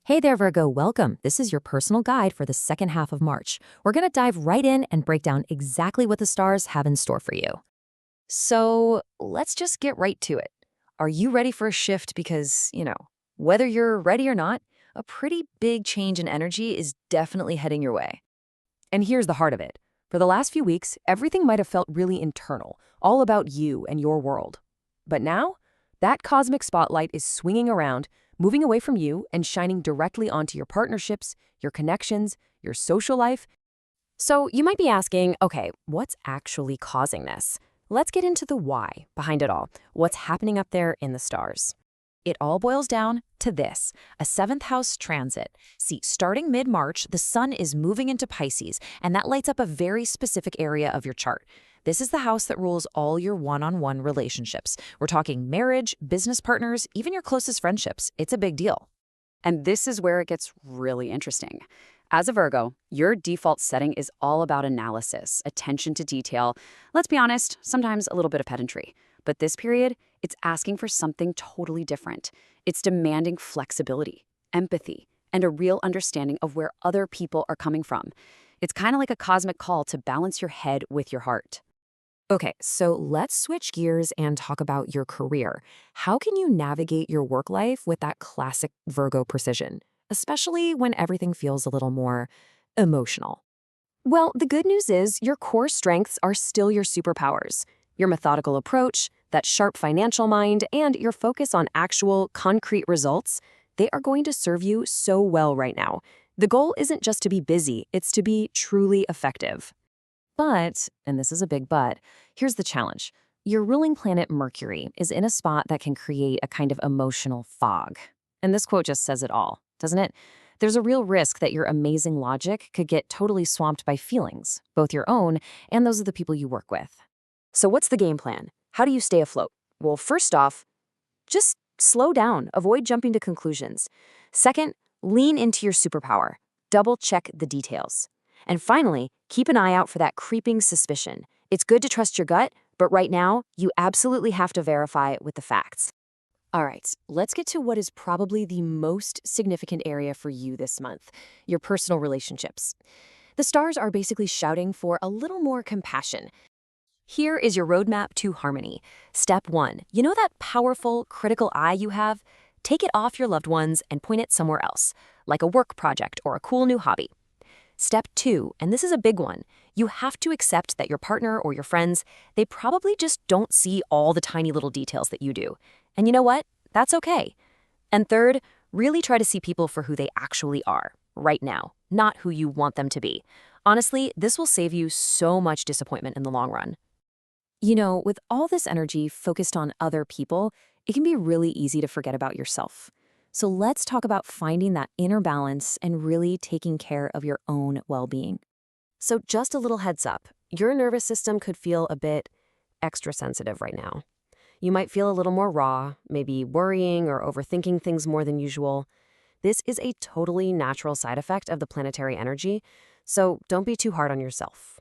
Hey there, Virgo, welcome. This is your personal guide for the second half of March. We're going to dive right in and break down exactly what the stars have in store for you. So let's just get right to it. Are you ready for a shift? Because, whether you're ready or not, a pretty big change in energy is definitely heading your way. And here's the heart of it. For the last few weeks, everything might have felt really internal, all about you and your world. But now, that cosmic spotlight is swinging around, moving away from you and shining directly onto your partnerships, your connections, your social life. So you might be asking, okay, what's actually causing this? Let's get into the why behind it all. What's happening up there in the stars? It all boils down to this, a seventh house transit. See, starting mid-March, the sun is moving into Pisces, and that lights up a very specific area of your chart. This is the house that rules all your one-on-one relationships. We're talking marriage, business partners, even your closest friendships. It's a big deal. And this is where it gets really interesting. As a Virgo, your default setting is all about analysis, attention to detail. Let's be honest, sometimes a little bit of pedantry. But this period, it's asking for something totally different. It's demanding flexibility, empathy, and a real understanding of where other people are coming from. It's kind of like a cosmic call to balance your head with your heart. Okay, so let's switch gears and talk about your career. How can you navigate your work life with that classic Virgo precision, especially when everything feels a little more emotional? Well, the good news is your core strengths are still your superpowers. Your methodical approach, that sharp financial mind, and your focus on actual, concrete results, they are going to serve you so well right now. The goal isn't just to be busy, it's to be truly effective. But, and this is a big but, here's the challenge. Your ruling planet Mercury is in a spot that can create a kind of emotional fog. And this quote just says it all, doesn't it? There's a real risk that your amazing logic could get totally swamped by feelings, both your own and those of the people you work with. So what's the game plan? How do you stay afloat? Well, first off, just slow down, avoid jumping to conclusions. Second, lean into your superpower. Double check the details. And finally, keep an eye out for that creeping suspicion. It's good to trust your gut, but right now, you absolutely have to verify it with the facts. All right, let's get to what is probably the most significant area for you this month, your personal relationships. The stars are basically shouting for a little more compassion. Here is your roadmap to harmony. Step 1, you know that powerful, critical eye you have? Take it off your loved ones and point it somewhere else, like a work project or a cool new hobby. Step 2, and this is a big one, you have to accept that your partner or your friends, they probably just don't see all the tiny little details that you do. And you know what? That's okay. And third, really try to see people for who they actually are, right now, not who you want them to be. Honestly, this will save you so much disappointment in the long run. With all this energy focused on other people, it can be really easy to forget about yourself. So let's talk about finding that inner balance and really taking care of your own well-being. So just a little heads up, your nervous system could feel a bit extra sensitive right now. You might feel a little more raw, maybe worrying or overthinking things more than usual. This is a totally natural side effect of the planetary energy, so don't be too hard on yourself.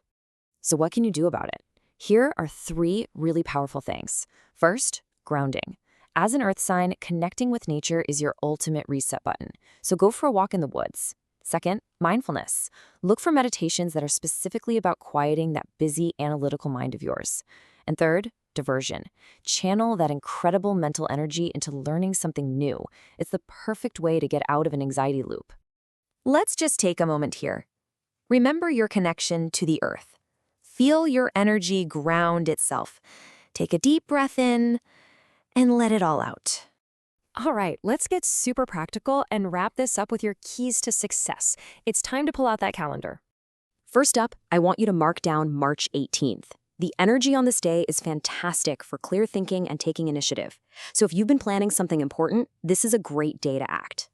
So what can you do about it? Here are 3 really powerful things. First, grounding. As an earth sign, connecting with nature is your ultimate reset button. So go for a walk in the woods. Second, mindfulness. Look for meditations that are specifically about quieting that busy, analytical mind of yours. And third, diversion. Channel that incredible mental energy into learning something new. It's the perfect way to get out of an anxiety loop. Let's just take a moment here. Remember your connection to the earth. Feel your energy ground itself. Take a deep breath in and let it all out. All right, let's get super practical and wrap this up with your keys to success. It's time to pull out that calendar. First up, I want you to mark down March 18th. The energy on this day is fantastic for clear thinking and taking initiative. So if you've been planning something important, this is a great day to act.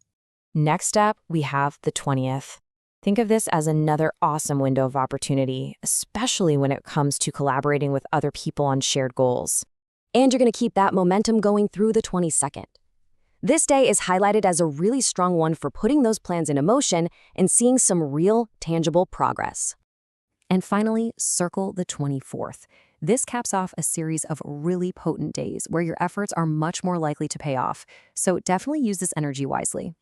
Next up, we have the 20th. Think of this as another awesome window of opportunity, especially when it comes to collaborating with other people on shared goals. And you're going to keep that momentum going through the 22nd. This day is highlighted as a really strong one for putting those plans into motion and seeing some real, tangible progress. And finally, circle the 24th. This caps off a series of really potent days where your efforts are much more likely to pay off, so definitely use this energy wisely.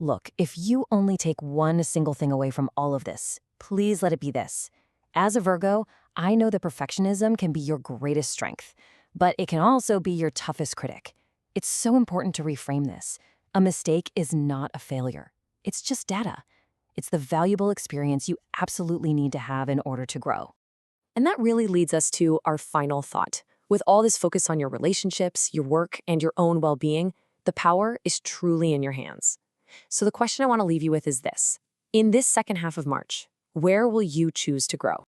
Look, if you only take one single thing away from all of this, please let it be this. As a Virgo, I know that perfectionism can be your greatest strength, but it can also be your toughest critic. It's so important to reframe this. A mistake is not a failure. It's just data. It's the valuable experience you absolutely need to have in order to grow. And that really leads us to our final thought. With all this focus on your relationships, your work, and your own well-being, the power is truly in your hands. So the question I want to leave you with is this. In this second half of March, where will you choose to grow?